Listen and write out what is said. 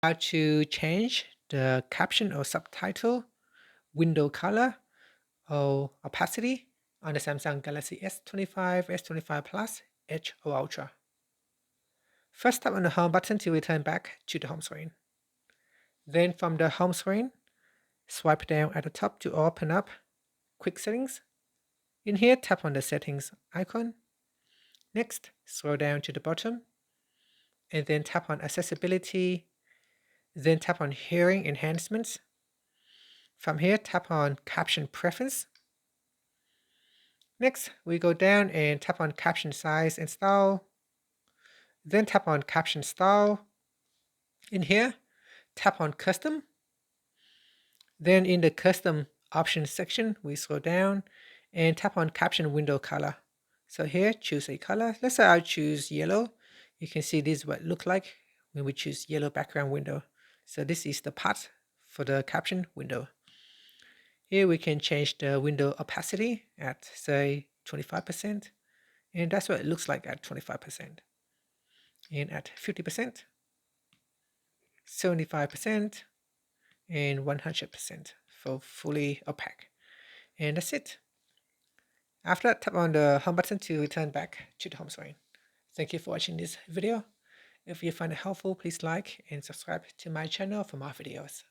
How to change the caption or subtitle window color or opacity on the Samsung Galaxy S25, S25 Plus, Edge or Ultra. First, tap on the home button to return back to the home screen. Then from the home screen, swipe down at the top to open up Quick Settings. In here, tap on the Settings icon. Next, scroll down to the bottom and then tap on Accessibility. Then tap on Hearing Enhancements. From here, tap on Caption Preference. Next, we go down and tap on Caption Size and Style. Then tap on Caption Style. In here, tap on Custom. Then in the Custom Options section, we scroll down and tap on Caption Window Color. So here, choose a color. Let's say I choose yellow. You can see this is what it looks like when we choose yellow background window. So this is the part for the caption window. Here we can change the window opacity at say 25%, and that's what it looks like at 25%. And at 50%, 75%, and 100% for fully opaque. And that's it. After that, tap on the home button to return back to the home screen. Thank you for watching this video. If you find it helpful, please like and subscribe to my channel for more videos.